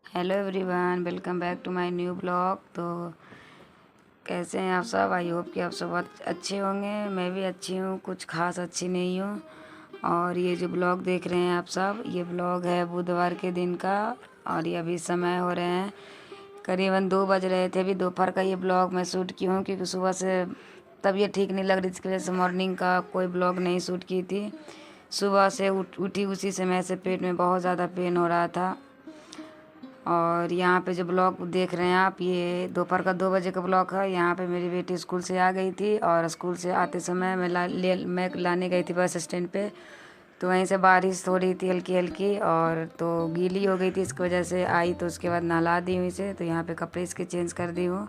Hello everyone, welcome back to my new blog. तो कैसे हैं आप सब? आई होप कि आप सब बहुत अच्छे होंगे। मैं भी अच्छी हूँ, कुछ खास अच्छी नहीं हूँ। और ये जो ब्लॉग देख रहे हैं आप सब, ये ब्लॉग है बुधवार के दिन का। और ये अभी समय हो रहे हैं करीबन 2 बज रहे थे। अभी दोपहर का ये ब्लॉग मैं शूट की हूँ क्योंकि सुबह से तबीयत ठीक नहीं लग रही, इसकी वजह से मॉर्निंग का कोई ब्लॉग नहीं शूट की थी। सुबह से उठी उसी समय से पेट में बहुत ज़्यादा पेन हो रहा था। और यहाँ पे जो ब्लॉग देख रहे हैं आप, ये दोपहर का 2 बजे का ब्लॉग है। यहाँ पे मेरी बेटी स्कूल से आ गई थी और स्कूल से आते समय मैं लाने गई थी बस स्टैंड पे। तो वहीं से बारिश हो रही थी हल्की हल्की, और तो गीली हो गई थी, इसकी वजह से आई तो उसके बाद नहला दी हूँ इसे। तो यहाँ पे कपड़े इसके चेंज कर दी हूँ।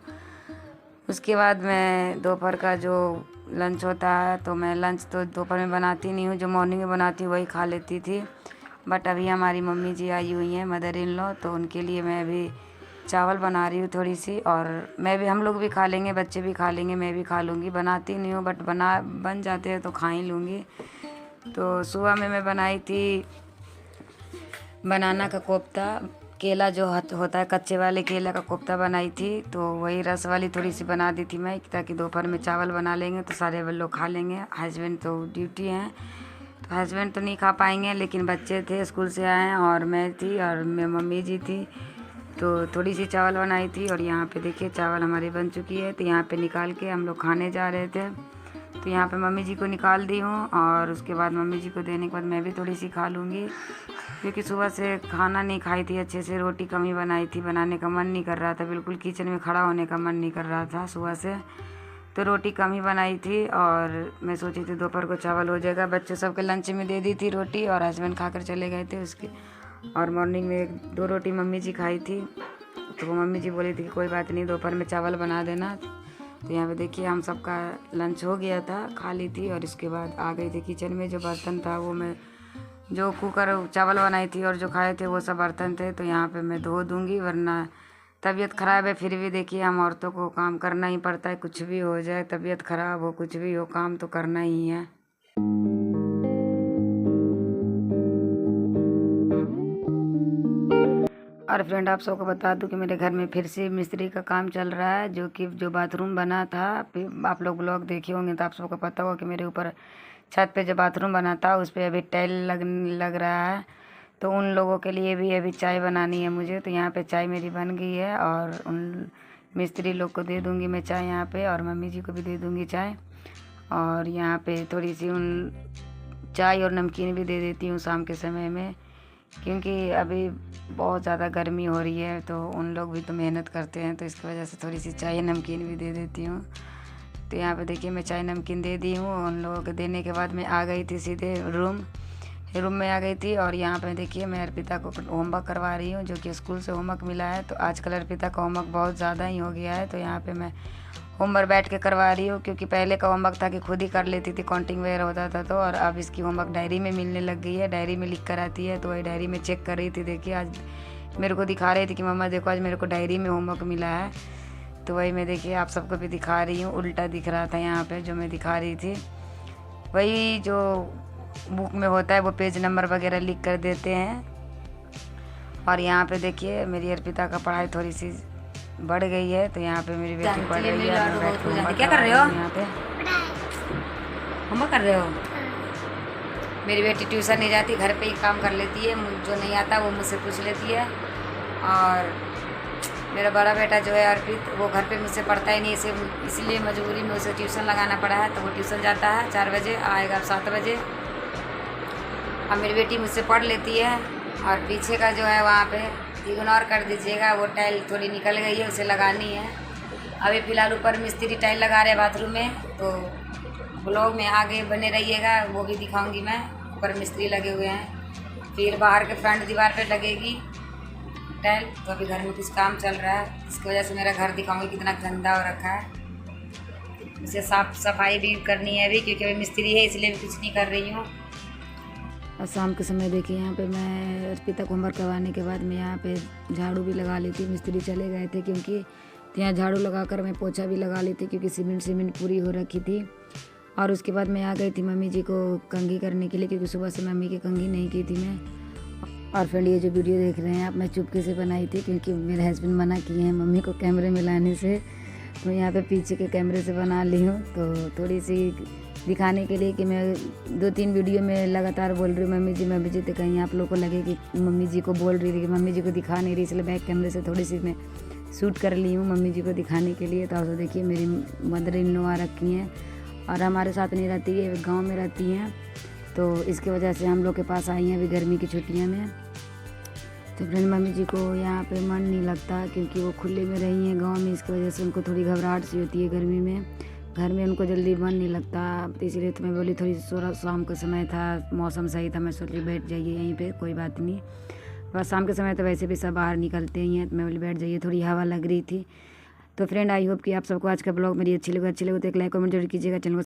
उसके बाद मैं दोपहर का जो लंच होता है, तो मैं लंच तो दोपहर में बनाती नहीं हूँ, जो मॉर्निंग में बनाती हूँ वही खा लेती थी। बट अभी हमारी मम्मी जी आई हुई हैं, मदर इन लॉ, तो उनके लिए मैं अभी चावल बना रही हूँ थोड़ी सी। और मैं भी, हम लोग भी खा लेंगे, बच्चे भी खा लेंगे, मैं भी खा लूँगी। बनाती नहीं हूँ बट बन जाते हैं तो खा ही लूँगी। तो सुबह में मैं बनाई थी बनाना का कोफ्ता। केला जो होता है कच्चे वाले केला का कोफ्ता बनाई थी। तो वही रस वाली थोड़ी सी बना दी थी मैं, ताकि दोपहर में चावल बना लेंगे तो सारे लोग खा लेंगे। हस्बैंड तो ड्यूटी हैं, तो हस्बैंड तो नहीं खा पाएंगे, लेकिन बच्चे थे स्कूल से आए हैं और मैं थी और मैं मम्मी जी थी। तो थोड़ी सी चावल बनाई थी। और यहाँ पे देखिए चावल हमारी बन चुकी है। तो यहाँ पे निकाल के हम लोग खाने जा रहे थे। तो यहाँ पे मम्मी जी को निकाल दी हूँ और उसके बाद मम्मी जी को देने के बाद मैं भी थोड़ी सी खा लूँगी, क्योंकि सुबह से खाना नहीं खाई थी अच्छे से। रोटी कम ही बनाई थी, बनाने का मन नहीं कर रहा था, बिल्कुल किचन में खड़ा होने का मन नहीं कर रहा था सुबह से। तो रोटी कम ही बनाई थी और मैं सोची थी दोपहर को चावल हो जाएगा। बच्चों सबके लंच में दे दी थी रोटी और हस्बैंड खाकर चले गए थे उसके। और मॉर्निंग में 1-2 रोटी मम्मी जी खाई थी। तो वो मम्मी जी बोली थी कि कोई बात नहीं, दोपहर में चावल बना देना। तो यहाँ पे देखिए हम सबका लंच हो गया था, खा ली थी। और इसके बाद आ गई थी किचन में। जो बर्तन था वो मैं, जो कुकर चावल बनाई थी और जो खाए थे वो सब बर्तन थे, तो यहाँ पे मैं धो दूँगी, वरना तबीयत ख़राब है। फिर भी देखिए हम औरतों को काम करना ही पड़ता है, कुछ भी हो जाए, तबीयत ख़राब हो, कुछ भी हो, काम तो करना ही है। और फ्रेंड आप सबको बता दूं कि मेरे घर में फिर से मिस्त्री का काम चल रहा है। जो बाथरूम बना था, आप लोग ब्लॉग देखे होंगे तो आप सबको पता होगा कि मेरे ऊपर छत पे जो बाथरूम बना था उस पर अभी टाइल लग रहा है। तो उन लोगों के लिए भी अभी चाय बनानी है मुझे। तो यहाँ पे चाय मेरी बन गई है और उन मिस्त्री लोग को दे दूँगी मैं चाय यहाँ पे, और मम्मी जी को भी दे दूँगी चाय। और यहाँ पे थोड़ी सी उन चाय और नमकीन भी दे देती हूँ शाम के समय में, क्योंकि अभी बहुत ज़्यादा गर्मी हो रही है। तो उन लोग भी तो मेहनत करते हैं, तो इसकी वजह से थोड़ी सी चाय नमकीन भी दे देती हूँ। तो यहाँ पे देखिए मैं चाय नमकीन दे दी हूँ। उन लोगों को देने के बाद मैं आ गई थी सीधे रूम में आ गई थी। और यहाँ पे देखिए मैं अर्पिता को होमवर्क करवा रही हूँ, जो कि स्कूल से होमवर्क मिला है। तो आजकल अर्पिता का होमवर्क बहुत ज़्यादा ही हो गया है। तो यहाँ पे मैं होमवर्क बैठ के करवा रही हूँ, क्योंकि पहले का होमवर्क था कि खुद ही कर लेती थी, काउंटिंग वगैरह होता था। तो और अब इसकी होमवर्क डायरी में मिलने लग गई है, डायरी में लिख कर आती है। तो वही डायरी में चेक कर रही थी। देखिए आज मेरे को दिखा रही थी कि मम्मा देखो आज मेरे को डायरी में होमवर्क मिला है। तो वही मैं देखिए आप सबको भी दिखा रही हूँ। उल्टा दिख रहा था यहाँ पे जो मैं दिखा रही थी, वही जो बुक में होता है वो पेज नंबर वगैरह लिख कर देते हैं। और यहाँ पे देखिए मेरी अर्पिता का पढ़ाई थोड़ी सी बढ़ गई है। तो यहाँ पे मेरी बेटी पढ़ रही है। मैं बैठ के होमवर्क क्या कर रहे हो? यहाँ पे होमवर्क कर रहे हो? मेरी बेटी ट्यूशन नहीं जाती, घर पे ही काम कर लेती है। जो नहीं आता वो मुझसे पूछ लेती है। और मेरा बड़ा बेटा जो है अर्पित, वो घर पे मुझसे पढ़ता ही नहीं, इसलिए मजबूरी में उसे ट्यूशन लगाना पड़ा है। तो वो ट्यूशन जाता है, 4 बजे आएगा, अब 7 बजे। अब मेरी बेटी मुझसे पढ़ लेती है। और पीछे का जो है वहाँ पे इग्नोर कर दीजिएगा, वो टाइल थोड़ी निकल गई है, उसे लगानी है। अभी फ़िलहाल ऊपर मिस्त्री टाइल लगा रहे हैं बाथरूम में। तो ब्लॉग में आगे बने रहिएगा, वो भी दिखाऊंगी मैं। ऊपर मिस्त्री लगे हुए हैं, फिर बाहर के फ्रंट दीवार पे लगेगी टाइल। तो अभी घर में कुछ काम चल रहा है, इसकी वजह से मेरा घर दिखाऊंगी कितना गंदा हो रखा है। इसे साफ सफाई भी करनी है अभी, क्योंकि अभी मिस्त्री है इसलिए भी कुछ नहीं कर रही हूँ। और शाम के समय देखिए यहाँ पे मैं अर्पिता को होमवर्क करवाने के बाद मैं यहाँ पे झाड़ू भी लगा ली थी। मिस्त्री चले गए थे क्योंकि, तो यहाँ झाड़ू लगाकर मैं पोछा भी लगा ली थी, क्योंकि सीमेंट पूरी हो रखी थी। और उसके बाद मैं आ गई थी मम्मी जी को कंघी करने के लिए, क्योंकि सुबह से मम्मी की कंघी नहीं की थी मैं। और फ्रेंड ये जो वीडियो देख रहे हैं आप, मैं चुपके से बनाई थी क्योंकि मेरे हस्बैंड मना किए हैं मम्मी को कैमरे में लाने से। तो यहाँ पे पीछे के कैमरे से बना ली हूँ, तो थोड़ी सी दिखाने के लिए कि मैं 2-3 वीडियो में लगातार बोल रही हूँ मम्मी जी, तो कहीं आप लोग को लगे कि मम्मी जी को बोल रही थी कि मम्मी जी को दिखा नहीं रही, इसलिए बैक कैमरे से थोड़ी सी मैं शूट कर ली हूँ मम्मी जी को दिखाने के लिए। तो आप देखिए मेरी मदर इन लॉ आ रखी हैं और हमारे साथ नहीं रहती है, गाँव में रहती हैं, तो इसकी वजह से हम लोग के पास आई हैं अभी गर्मी की छुट्टियाँ में। तो फ्रेंड मम्मी जी को यहाँ पे मन नहीं लगता क्योंकि वो खुले में रही हैं गांव में, इसकी वजह से उनको थोड़ी घबराहट सी होती है गर्मी में, घर में उनको जल्दी मन नहीं लगता। तो इसीलिए तो मैं बोली थोड़ी शाम का समय था, मौसम सही था, मैं सोची बैठ जाइए यहीं पे, कोई बात नहीं। बस शाम के समय तो वैसे भी सब बाहर निकलते ही हैं, तो मैं बोली बैठ जाइए, थोड़ी हवा लग रही थी। तो फ्रेंड आई होप कि आप सबको आज का ब्लॉग मेरी अच्छी लगे तो एक लाइक कमेंट जरूर कीजिएगा, चैनल को